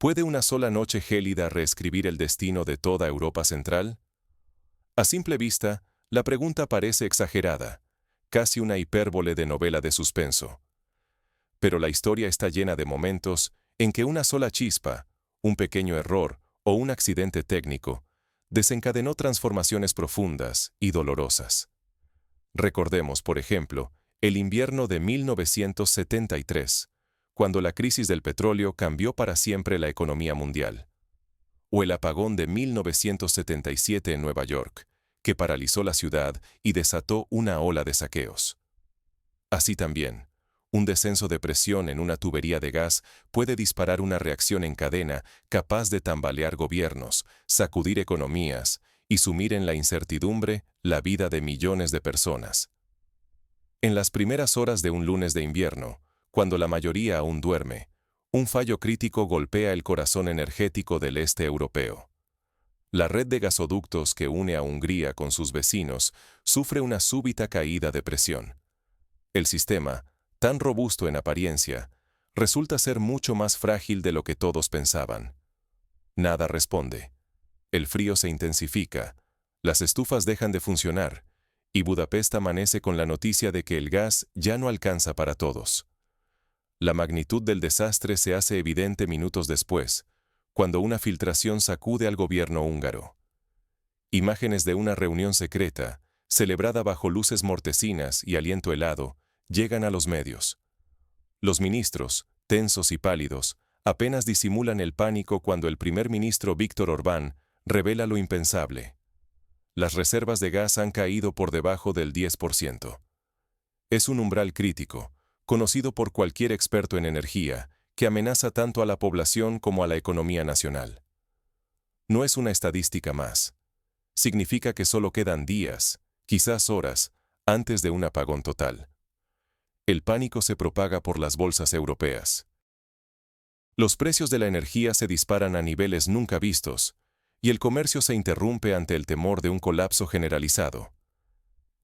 ¿Puede una sola noche gélida reescribir el destino de toda Europa Central? A simple vista, la pregunta parece exagerada, casi una hipérbole de novela de suspenso. Pero la historia está llena de momentos en que una sola chispa, un pequeño error o un accidente técnico desencadenó transformaciones profundas y dolorosas. Recordemos, por ejemplo, el invierno de 1973, cuando la crisis del petróleo cambió para siempre la economía mundial. O el apagón de 1977 en Nueva York, que paralizó la ciudad y desató una ola de saqueos. Así también, un descenso de presión en una tubería de gas puede disparar una reacción en cadena capaz de tambalear gobiernos, sacudir economías y sumir en la incertidumbre la vida de millones de personas. En las primeras horas de un lunes de invierno, cuando la mayoría aún duerme, un fallo crítico golpea el corazón energético del este europeo. La red de gasoductos que une a Hungría con sus vecinos sufre una súbita caída de presión. El sistema, tan robusto en apariencia, resulta ser mucho más frágil de lo que todos pensaban. Nada responde. El frío se intensifica, las estufas dejan de funcionar, y Budapest amanece con la noticia de que el gas ya no alcanza para todos. La magnitud del desastre se hace evidente minutos después, cuando una filtración sacude al gobierno húngaro. Imágenes de una reunión secreta, celebrada bajo luces mortecinas y aliento helado, llegan a los medios. Los ministros, tensos y pálidos, apenas disimulan el pánico cuando el primer ministro Viktor Orbán revela lo impensable. Las reservas de gas han caído por debajo del 10%. Es un umbral crítico, conocido por cualquier experto en energía, que amenaza tanto a la población como a la economía nacional. No es una estadística más. Significa que solo quedan días, quizás horas, antes de un apagón total. El pánico se propaga por las bolsas europeas. Los precios de la energía se disparan a niveles nunca vistos, y el comercio se interrumpe ante el temor de un colapso generalizado.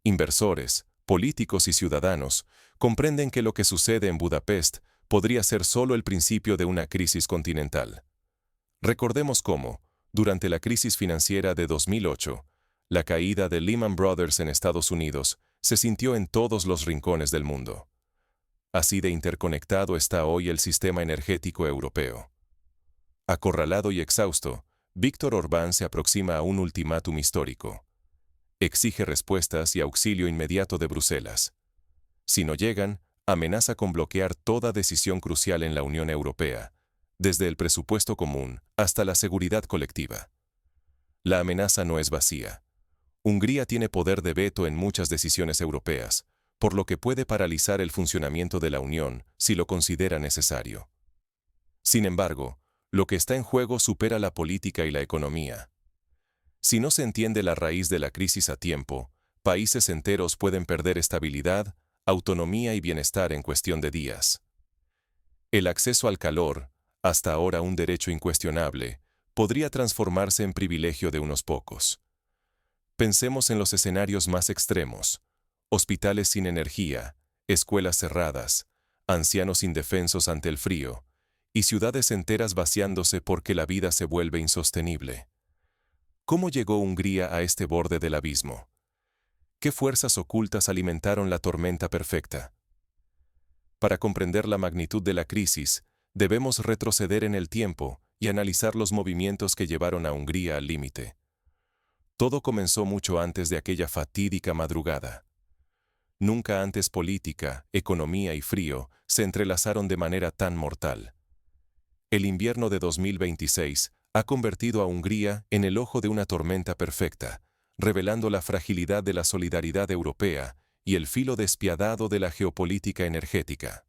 Inversores, políticos y ciudadanos comprenden que lo que sucede en Budapest podría ser solo el principio de una crisis continental. Recordemos cómo, durante la crisis financiera de 2008, la caída de Lehman Brothers en Estados Unidos se sintió en todos los rincones del mundo. Así de interconectado está hoy el sistema energético europeo. Acorralado y exhausto, Viktor Orbán se aproxima a un ultimátum histórico. Exige respuestas y auxilio inmediato de Bruselas. Si no llegan, amenaza con bloquear toda decisión crucial en la Unión Europea, desde el presupuesto común hasta la seguridad colectiva. La amenaza no es vacía. Hungría tiene poder de veto en muchas decisiones europeas, por lo que puede paralizar el funcionamiento de la Unión si lo considera necesario. Sin embargo, lo que está en juego supera la política y la economía. Si no se entiende la raíz de la crisis a tiempo, países enteros pueden perder estabilidad, autonomía y bienestar en cuestión de días. El acceso al calor, hasta ahora un derecho incuestionable, podría transformarse en privilegio de unos pocos. Pensemos en los escenarios más extremos: hospitales sin energía, escuelas cerradas, ancianos indefensos ante el frío, y ciudades enteras vaciándose porque la vida se vuelve insostenible. ¿Cómo llegó Hungría a este borde del abismo? ¿Qué fuerzas ocultas alimentaron la tormenta perfecta? Para comprender la magnitud de la crisis, debemos retroceder en el tiempo y analizar los movimientos que llevaron a Hungría al límite. Todo comenzó mucho antes de aquella fatídica madrugada. Nunca antes política, economía y frío se entrelazaron de manera tan mortal. El invierno de 2026 ha convertido a Hungría en el ojo de una tormenta perfecta, revelando la fragilidad de la solidaridad europea y el filo despiadado de la geopolítica energética.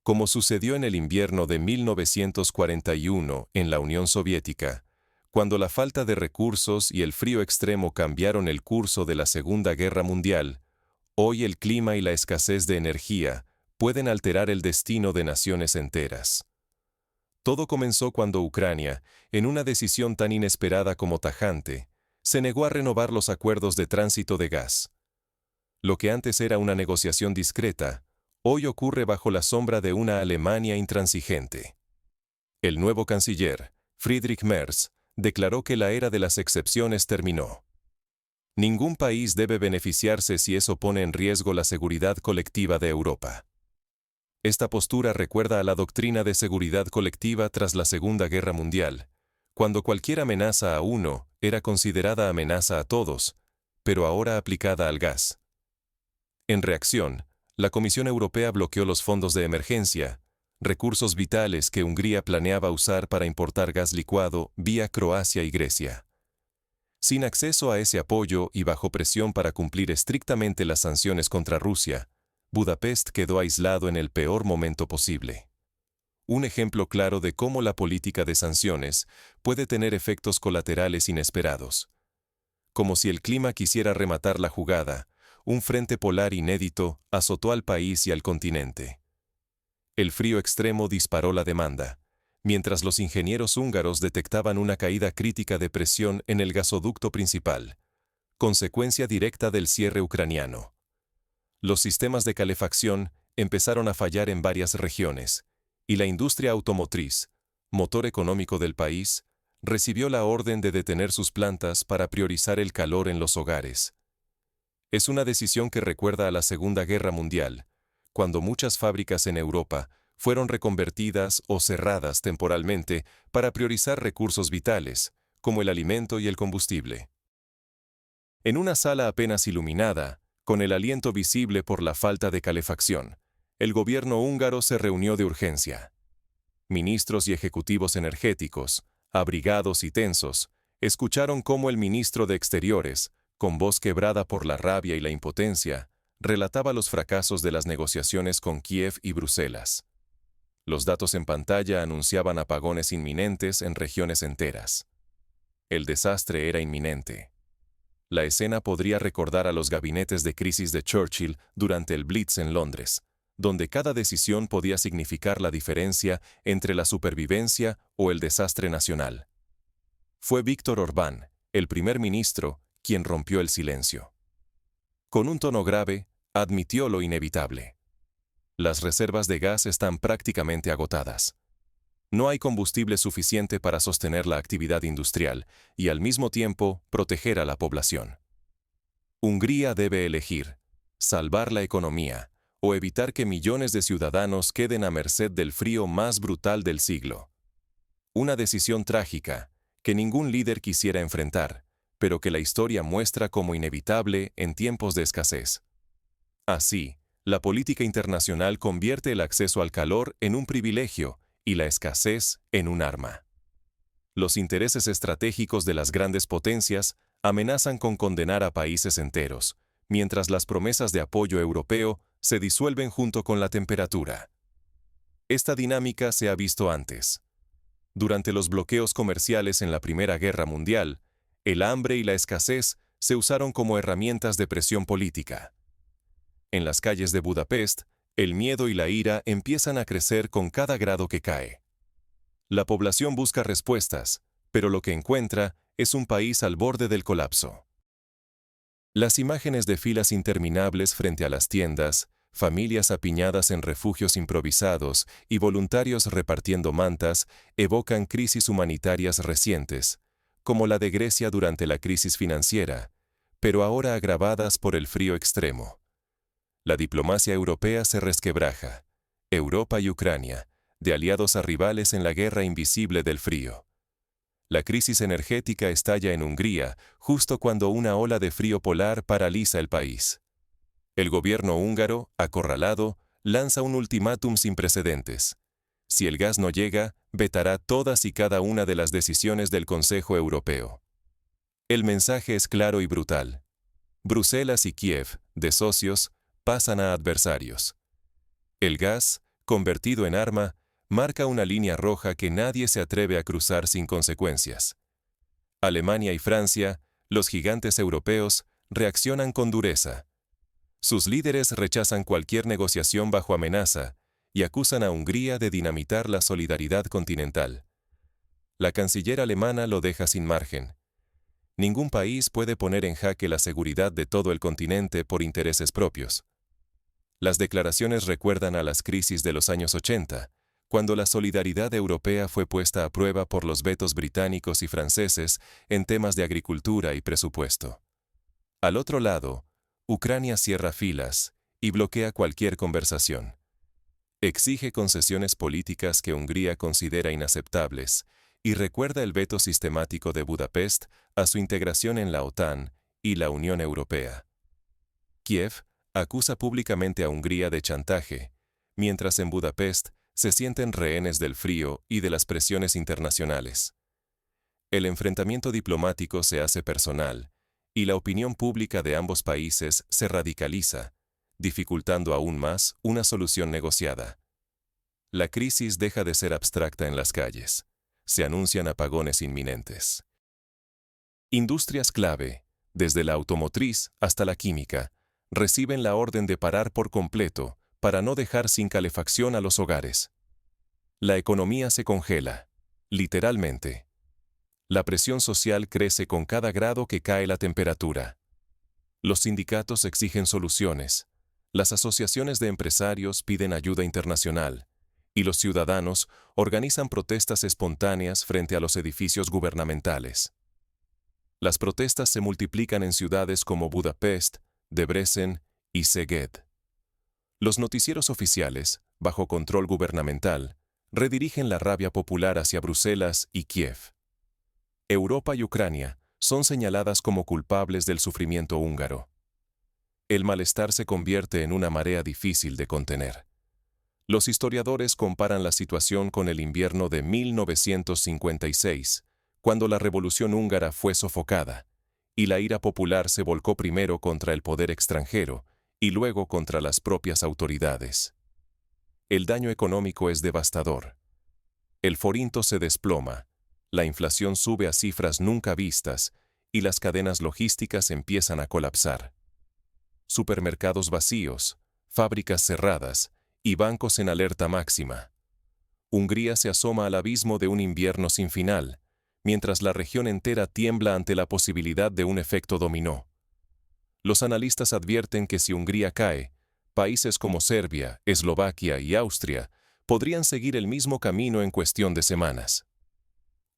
Como sucedió en el invierno de 1941 en la Unión Soviética, cuando la falta de recursos y el frío extremo cambiaron el curso de la Segunda Guerra Mundial, hoy el clima y la escasez de energía pueden alterar el destino de naciones enteras. Todo comenzó cuando Ucrania, en una decisión tan inesperada como tajante, se negó a renovar los acuerdos de tránsito de gas. Lo que antes era una negociación discreta, hoy ocurre bajo la sombra de una Alemania intransigente. El nuevo canciller, Friedrich Merz, declaró que la era de las excepciones terminó. Ningún país debe beneficiarse si eso pone en riesgo la seguridad colectiva de Europa. Esta postura recuerda a la doctrina de seguridad colectiva tras la Segunda Guerra Mundial, cuando cualquier amenaza a uno era considerada amenaza a todos, pero ahora aplicada al gas. En reacción, la Comisión Europea bloqueó los fondos de emergencia, recursos vitales que Hungría planeaba usar para importar gas licuado vía Croacia y Grecia. Sin acceso a ese apoyo y bajo presión para cumplir estrictamente las sanciones contra Rusia, Budapest quedó aislado en el peor momento posible. Un ejemplo claro de cómo la política de sanciones puede tener efectos colaterales inesperados. Como si el clima quisiera rematar la jugada, un frente polar inédito azotó al país y al continente. El frío extremo disparó la demanda, mientras los ingenieros húngaros detectaban una caída crítica de presión en el gasoducto principal, consecuencia directa del cierre ucraniano. Los sistemas de calefacción empezaron a fallar en varias regiones, y la industria automotriz, motor económico del país, recibió la orden de detener sus plantas para priorizar el calor en los hogares. Es una decisión que recuerda a la Segunda Guerra Mundial, cuando muchas fábricas en Europa fueron reconvertidas o cerradas temporalmente para priorizar recursos vitales, como el alimento y el combustible. En una sala apenas iluminada, con el aliento visible por la falta de calefacción, el gobierno húngaro se reunió de urgencia. Ministros y ejecutivos energéticos, abrigados y tensos, escucharon cómo el ministro de Exteriores, con voz quebrada por la rabia y la impotencia, relataba los fracasos de las negociaciones con Kiev y Bruselas. Los datos en pantalla anunciaban apagones inminentes en regiones enteras. El desastre era inminente. La escena podría recordar a los gabinetes de crisis de Churchill durante el Blitz en Londres, donde cada decisión podía significar la diferencia entre la supervivencia o el desastre nacional. Fue Víktor Orbán, el primer ministro, quien rompió el silencio. Con un tono grave, admitió lo inevitable. Las reservas de gas están prácticamente agotadas. No hay combustible suficiente para sostener la actividad industrial y al mismo tiempo proteger a la población. Hungría debe elegir, salvar la economía o evitar que millones de ciudadanos queden a merced del frío más brutal del siglo. Una decisión trágica que ningún líder quisiera enfrentar, pero que la historia muestra como inevitable en tiempos de escasez. Así, la política internacional convierte el acceso al calor en un privilegio y la escasez en un arma. Los intereses estratégicos de las grandes potencias amenazan con condenar a países enteros, mientras las promesas de apoyo europeo se disuelven junto con la temperatura. Esta dinámica se ha visto antes. Durante los bloqueos comerciales en la Primera Guerra Mundial, el hambre y la escasez se usaron como herramientas de presión política. En las calles de Budapest, el miedo y la ira empiezan a crecer con cada grado que cae. La población busca respuestas, pero lo que encuentra es un país al borde del colapso. Las imágenes de filas interminables frente a las tiendas, familias apiñadas en refugios improvisados y voluntarios repartiendo mantas evocan crisis humanitarias recientes, como la de Grecia durante la crisis financiera, pero ahora agravadas por el frío extremo. La diplomacia europea se resquebraja. Europa y Ucrania, de aliados a rivales en la guerra invisible del frío. La crisis energética estalla en Hungría justo cuando una ola de frío polar paraliza el país. El gobierno húngaro, acorralado, lanza un ultimátum sin precedentes. Si el gas no llega, vetará todas y cada una de las decisiones del Consejo Europeo. El mensaje es claro y brutal. Bruselas y Kiev, de socios, pasan a adversarios. El gas, convertido en arma, marca una línea roja que nadie se atreve a cruzar sin consecuencias. Alemania y Francia, los gigantes europeos, reaccionan con dureza. Sus líderes rechazan cualquier negociación bajo amenaza y acusan a Hungría de dinamitar la solidaridad continental. La canciller alemana lo deja sin margen. Ningún país puede poner en jaque la seguridad de todo el continente por intereses propios. Las declaraciones recuerdan a las crisis de los años 80, cuando la solidaridad europea fue puesta a prueba por los vetos británicos y franceses en temas de agricultura y presupuesto. Al otro lado, Ucrania cierra filas y bloquea cualquier conversación. Exige concesiones políticas que Hungría considera inaceptables y recuerda el veto sistemático de Budapest a su integración en la OTAN y la Unión Europea. Kiev acusa públicamente a Hungría de chantaje, mientras en Budapest se sienten rehenes del frío y de las presiones internacionales. El enfrentamiento diplomático se hace personal, y la opinión pública de ambos países se radicaliza, dificultando aún más una solución negociada. La crisis deja de ser abstracta en las calles. Se anuncian apagones inminentes. Industrias clave, desde la automotriz hasta la química, reciben la orden de parar por completo para no dejar sin calefacción a los hogares. La economía se congela, literalmente. La presión social crece con cada grado que cae la temperatura. Los sindicatos exigen soluciones, las asociaciones de empresarios piden ayuda internacional, y los ciudadanos organizan protestas espontáneas frente a los edificios gubernamentales. Las protestas se multiplican en ciudades como Budapest, Debrecen y Szeged. Los noticieros oficiales, bajo control gubernamental, redirigen la rabia popular hacia Bruselas y Kiev. Europa y Ucrania son señaladas como culpables del sufrimiento húngaro. El malestar se convierte en una marea difícil de contener. Los historiadores comparan la situación con el invierno de 1956, cuando la revolución húngara fue sofocada, y la ira popular se volcó primero contra el poder extranjero y luego contra las propias autoridades. El daño económico es devastador. El forinto se desploma, la inflación sube a cifras nunca vistas y las cadenas logísticas empiezan a colapsar. Supermercados vacíos, fábricas cerradas y bancos en alerta máxima. Hungría se asoma al abismo de un invierno sin final, mientras la región entera tiembla ante la posibilidad de un efecto dominó. Los analistas advierten que si Hungría cae, países como Serbia, Eslovaquia y Austria podrían seguir el mismo camino en cuestión de semanas.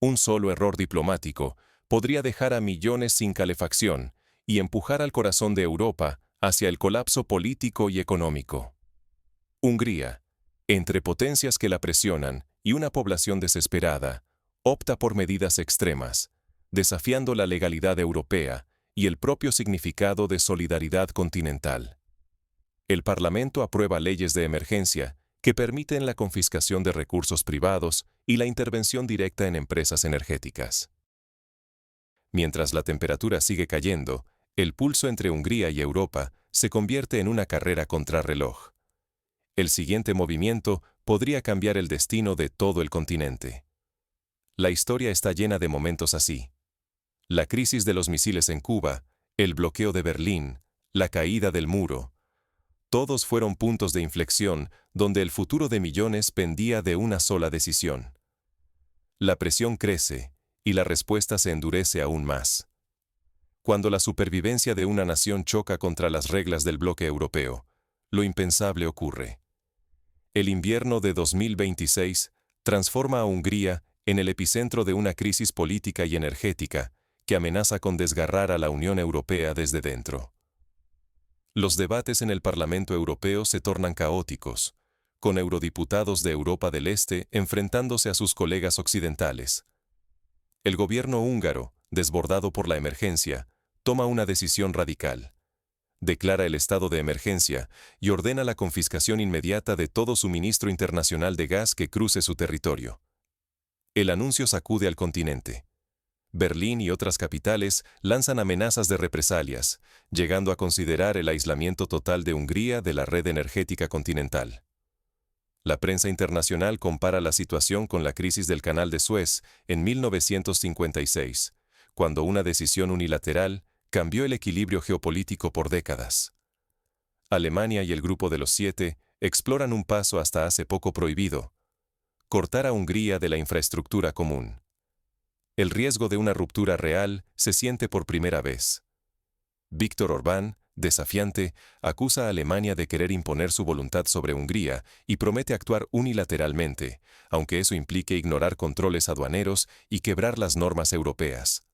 Un solo error diplomático podría dejar a millones sin calefacción y empujar al corazón de Europa hacia el colapso político y económico. Hungría, entre potencias que la presionan y una población desesperada, opta por medidas extremas, desafiando la legalidad europea y el propio significado de solidaridad continental. El Parlamento aprueba leyes de emergencia que permiten la confiscación de recursos privados y la intervención directa en empresas energéticas. Mientras la temperatura sigue cayendo, el pulso entre Hungría y Europa se convierte en una carrera contrarreloj. El siguiente movimiento podría cambiar el destino de todo el continente. La historia está llena de momentos así. La crisis de los misiles en Cuba, el bloqueo de Berlín, la caída del muro. Todos fueron puntos de inflexión donde el futuro de millones pendía de una sola decisión. La presión crece y la respuesta se endurece aún más. Cuando la supervivencia de una nación choca contra las reglas del bloque europeo, lo impensable ocurre. El invierno de 2026 transforma a Hungría en el epicentro de una crisis política y energética que amenaza con desgarrar a la Unión Europea desde dentro. Los debates en el Parlamento Europeo se tornan caóticos, con eurodiputados de Europa del Este enfrentándose a sus colegas occidentales. El gobierno húngaro, desbordado por la emergencia, toma una decisión radical. Declara el estado de emergencia y ordena la confiscación inmediata de todo suministro internacional de gas que cruce su territorio. El anuncio sacude al continente. Berlín y otras capitales lanzan amenazas de represalias, llegando a considerar el aislamiento total de Hungría de la red energética continental. La prensa internacional compara la situación con la crisis del Canal de Suez en 1956, cuando una decisión unilateral cambió el equilibrio geopolítico por décadas. Alemania y el Grupo de los Siete exploran un paso hasta hace poco prohibido: cortar a Hungría de la infraestructura común. El riesgo de una ruptura real se siente por primera vez. Viktor Orbán desafiante, acusa a Alemania de querer imponer su voluntad sobre Hungría y promete actuar unilateralmente, aunque eso implique ignorar controles aduaneros y quebrar las normas europeas.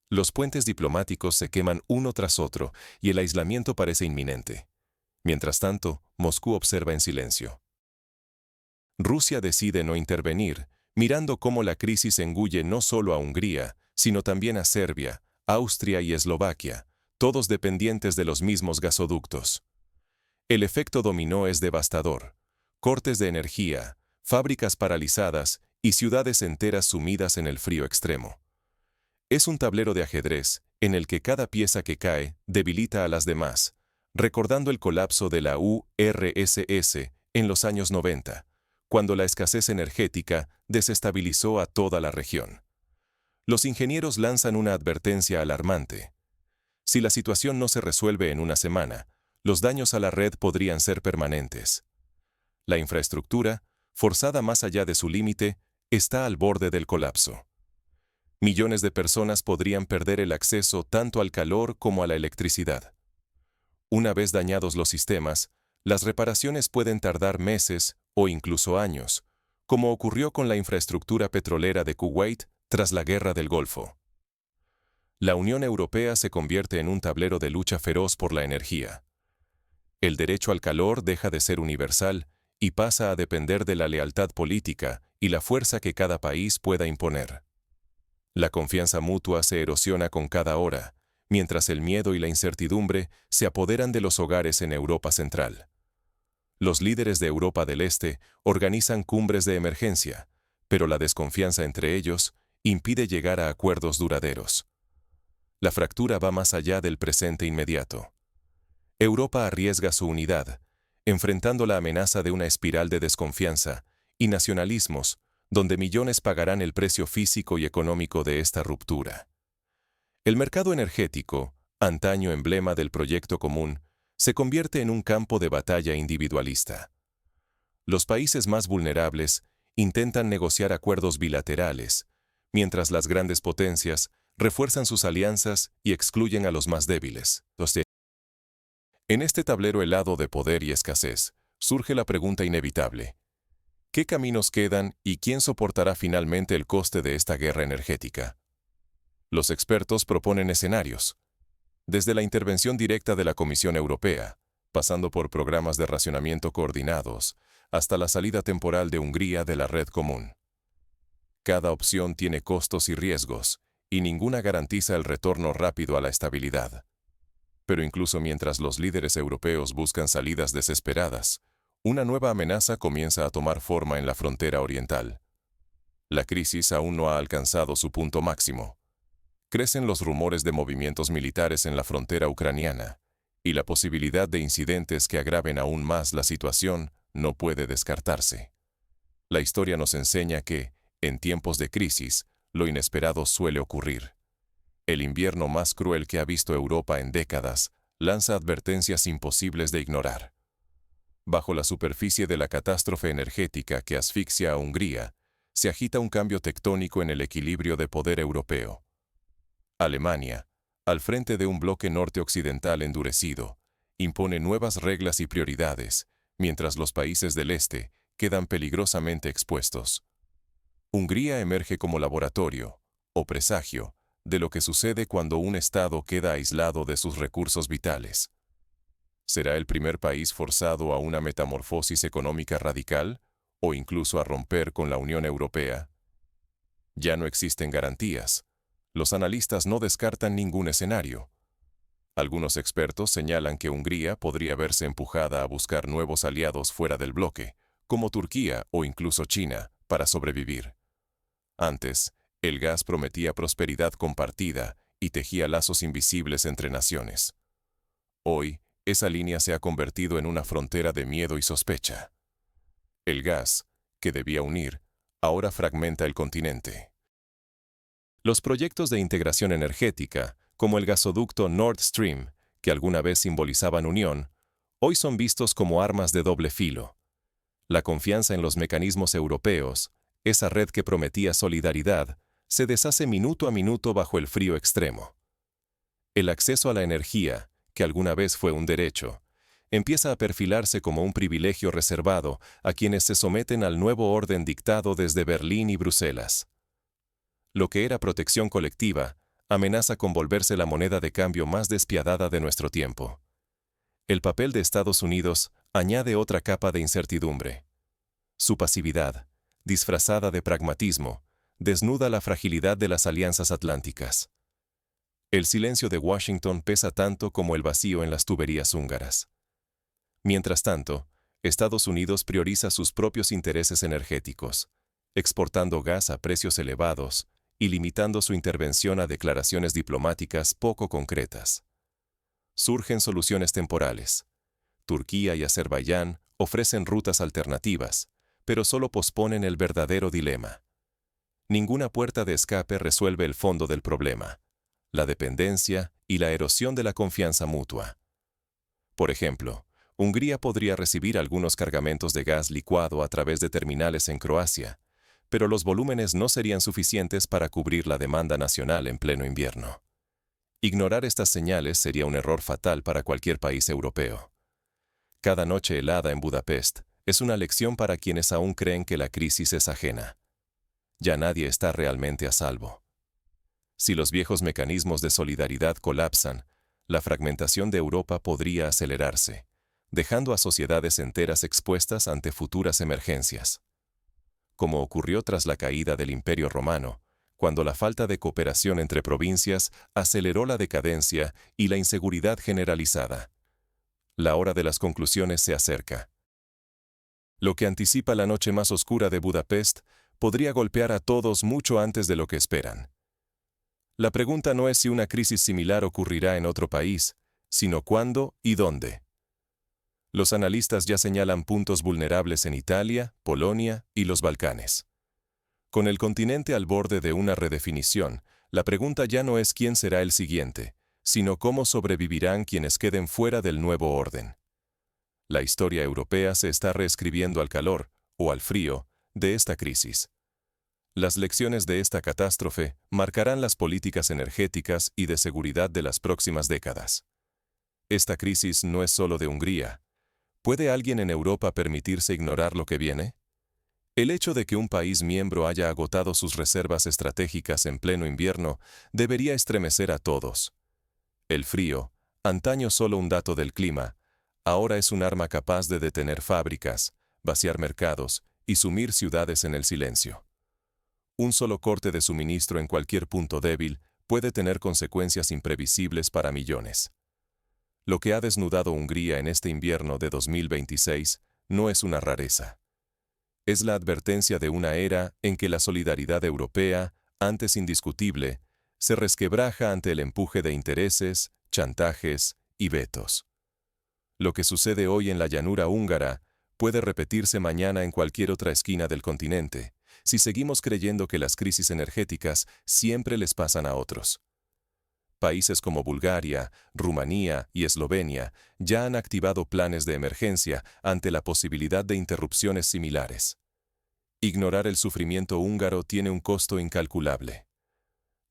Los puentes diplomáticos se queman uno tras otro y el aislamiento parece inminente. Mientras tanto, Moscú observa en silencio. Rusia decide no intervenir, mirando cómo la crisis engulle no solo a Hungría, sino también a Serbia, Austria y Eslovaquia, todos dependientes de los mismos gasoductos. El efecto dominó es devastador. Cortes de energía, fábricas paralizadas y ciudades enteras sumidas en el frío extremo. Es un tablero de ajedrez, en el que cada pieza que cae debilita a las demás, recordando el colapso de la URSS en los años 90, cuando la escasez energética desestabilizó a toda la región. Los ingenieros lanzan una advertencia alarmante. Si la situación no se resuelve en una semana, los daños a la red podrían ser permanentes. La infraestructura, forzada más allá de su límite, está al borde del colapso. Millones de personas podrían perder el acceso tanto al calor como a la electricidad. Una vez dañados los sistemas, las reparaciones pueden tardar meses o incluso años, como ocurrió con la infraestructura petrolera de Kuwait tras la Guerra del Golfo. La Unión Europea se convierte en un tablero de lucha feroz por la energía. El derecho al calor deja de ser universal y pasa a depender de la lealtad política y la fuerza que cada país pueda imponer. La confianza mutua se erosiona con cada hora, mientras el miedo y la incertidumbre se apoderan de los hogares en Europa Central. Los líderes de Europa del Este organizan cumbres de emergencia, pero la desconfianza entre ellos impide llegar a acuerdos duraderos. La fractura va más allá del presente inmediato. Europa arriesga su unidad, enfrentando la amenaza de una espiral de desconfianza y nacionalismos, donde millones pagarán el precio físico y económico de esta ruptura. El mercado energético, antaño emblema del proyecto común, se convierte en un campo de batalla individualista. Los países más vulnerables intentan negociar acuerdos bilaterales, mientras las grandes potencias refuerzan sus alianzas y excluyen a los más débiles. En este tablero helado de poder y escasez, surge la pregunta inevitable: ¿qué caminos quedan y quién soportará finalmente el coste de esta guerra energética? Los expertos proponen escenarios, desde la intervención directa de la Comisión Europea, pasando por programas de racionamiento coordinados, hasta la salida temporal de Hungría de la red común. Cada opción tiene costos y riesgos, y ninguna garantiza el retorno rápido a la estabilidad. Pero incluso mientras los líderes europeos buscan salidas desesperadas, una nueva amenaza comienza a tomar forma en la frontera oriental. La crisis aún no ha alcanzado su punto máximo. Crecen los rumores de movimientos militares en la frontera ucraniana, y la posibilidad de incidentes que agraven aún más la situación no puede descartarse. La historia nos enseña que, en tiempos de crisis, lo inesperado suele ocurrir. El invierno más cruel que ha visto Europa en décadas lanza advertencias imposibles de ignorar. Bajo la superficie de la catástrofe energética que asfixia a Hungría, se agita un cambio tectónico en el equilibrio de poder europeo. Alemania, al frente de un bloque norte-occidental endurecido, impone nuevas reglas y prioridades, mientras los países del este quedan peligrosamente expuestos. Hungría emerge como laboratorio, o presagio, de lo que sucede cuando un Estado queda aislado de sus recursos vitales. ¿Será el primer país forzado a una metamorfosis económica radical, o incluso a romper con la Unión Europea? Ya no existen garantías. Los analistas no descartan ningún escenario. Algunos expertos señalan que Hungría podría verse empujada a buscar nuevos aliados fuera del bloque, como Turquía o incluso China, para sobrevivir. Antes, el gas prometía prosperidad compartida y tejía lazos invisibles entre naciones. Hoy, esa línea se ha convertido en una frontera de miedo y sospecha. El gas, que debía unir, ahora fragmenta el continente. Los proyectos de integración energética, como el gasoducto Nord Stream, que alguna vez simbolizaban unión, hoy son vistos como armas de doble filo. La confianza en los mecanismos europeos, esa red que prometía solidaridad, se deshace minuto a minuto bajo el frío extremo. El acceso a la energía, que alguna vez fue un derecho, empieza a perfilarse como un privilegio reservado a quienes se someten al nuevo orden dictado desde Berlín y Bruselas. Lo que era protección colectiva amenaza con volverse la moneda de cambio más despiadada de nuestro tiempo. El papel de Estados Unidos añade otra capa de incertidumbre. Su pasividad, disfrazada de pragmatismo, desnuda la fragilidad de las alianzas atlánticas. El silencio de Washington pesa tanto como el vacío en las tuberías húngaras. Mientras tanto, Estados Unidos prioriza sus propios intereses energéticos, exportando gas a precios elevados y limitando su intervención a declaraciones diplomáticas poco concretas. Surgen soluciones temporales. Turquía y Azerbaiyán ofrecen rutas alternativas, pero solo posponen el verdadero dilema. Ninguna puerta de escape resuelve el fondo del problema, la dependencia y la erosión de la confianza mutua. Por ejemplo, Hungría podría recibir algunos cargamentos de gas licuado a través de terminales en Croacia, pero los volúmenes no serían suficientes para cubrir la demanda nacional en pleno invierno. Ignorar estas señales sería un error fatal para cualquier país europeo. Cada noche helada en Budapest es una lección para quienes aún creen que la crisis es ajena. Ya nadie está realmente a salvo. Si los viejos mecanismos de solidaridad colapsan, la fragmentación de Europa podría acelerarse, dejando a sociedades enteras expuestas ante futuras emergencias. Como ocurrió tras la caída del Imperio Romano, cuando la falta de cooperación entre provincias aceleró la decadencia y la inseguridad generalizada. La hora de las conclusiones se acerca. Lo que anticipa la noche más oscura de Budapest podría golpear a todos mucho antes de lo que esperan. La pregunta no es si una crisis similar ocurrirá en otro país, sino cuándo y dónde. Los analistas ya señalan puntos vulnerables en Italia, Polonia y los Balcanes. Con el continente al borde de una redefinición, la pregunta ya no es quién será el siguiente, sino cómo sobrevivirán quienes queden fuera del nuevo orden. La historia europea se está reescribiendo al calor, o al frío, de esta crisis. Las lecciones de esta catástrofe marcarán las políticas energéticas y de seguridad de las próximas décadas. Esta crisis no es solo de Hungría. ¿Puede alguien en Europa permitirse ignorar lo que viene? El hecho de que un país miembro haya agotado sus reservas estratégicas en pleno invierno debería estremecer a todos. El frío, antaño solo un dato del clima, ahora es un arma capaz de detener fábricas, vaciar mercados y sumir ciudades en el silencio. Un solo corte de suministro en cualquier punto débil puede tener consecuencias imprevisibles para millones. Lo que ha desnudado Hungría en este invierno de 2026 no es una rareza. Es la advertencia de una era en que la solidaridad europea, antes indiscutible, se resquebraja ante el empuje de intereses, chantajes y vetos. Lo que sucede hoy en la llanura húngara puede repetirse mañana en cualquier otra esquina del continente, si seguimos creyendo que las crisis energéticas siempre les pasan a otros. Países como Bulgaria, Rumanía y Eslovenia ya han activado planes de emergencia ante la posibilidad de interrupciones similares. Ignorar el sufrimiento húngaro tiene un costo incalculable.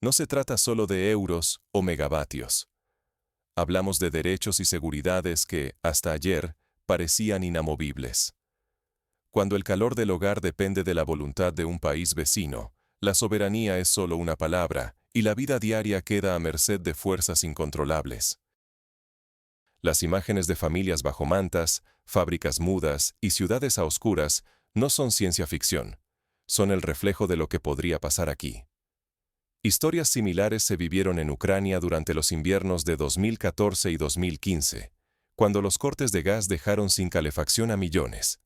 No se trata solo de euros o megavatios. Hablamos de derechos y seguridades que, hasta ayer, parecían inamovibles. Cuando el calor del hogar depende de la voluntad de un país vecino, la soberanía es solo una palabra, y la vida diaria queda a merced de fuerzas incontrolables. Las imágenes de familias bajo mantas, fábricas mudas y ciudades a oscuras no son ciencia ficción, son el reflejo de lo que podría pasar aquí. Historias similares se vivieron en Ucrania durante los inviernos de 2014 y 2015, cuando los cortes de gas dejaron sin calefacción a millones.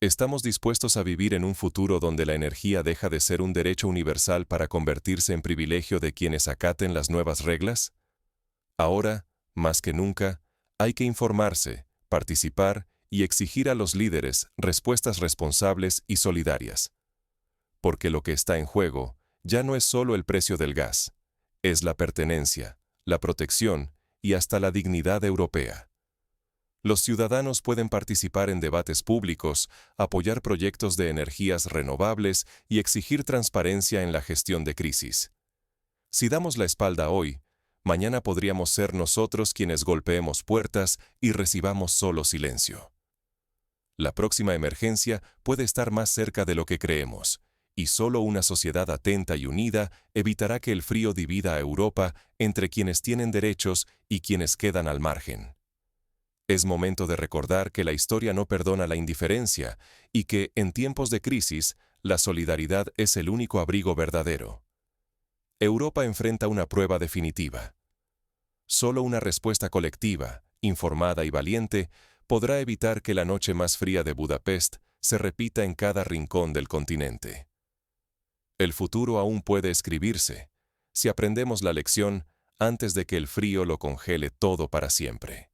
¿Estamos dispuestos a vivir en un futuro donde la energía deja de ser un derecho universal para convertirse en privilegio de quienes acaten las nuevas reglas? Ahora, más que nunca, hay que informarse, participar y exigir a los líderes respuestas responsables y solidarias. Porque lo que está en juego ya no es solo el precio del gas, es la pertenencia, la protección y hasta la dignidad europea. Los ciudadanos pueden participar en debates públicos, apoyar proyectos de energías renovables y exigir transparencia en la gestión de crisis. Si damos la espalda hoy, Mañana podríamos ser nosotros quienes golpeemos puertas y recibamos solo silencio. La próxima emergencia puede estar más cerca de lo que creemos, y solo una sociedad atenta y unida evitará que el frío divida a Europa entre quienes tienen derechos y quienes quedan al margen. Es momento de recordar que la historia no perdona la indiferencia y que, en tiempos de crisis, la solidaridad es el único abrigo verdadero. Europa enfrenta una prueba definitiva. Solo una respuesta colectiva, informada y valiente, podrá evitar que la noche más fría de Budapest se repita en cada rincón del continente. El futuro aún puede escribirse, si aprendemos la lección antes de que el frío lo congele todo para siempre.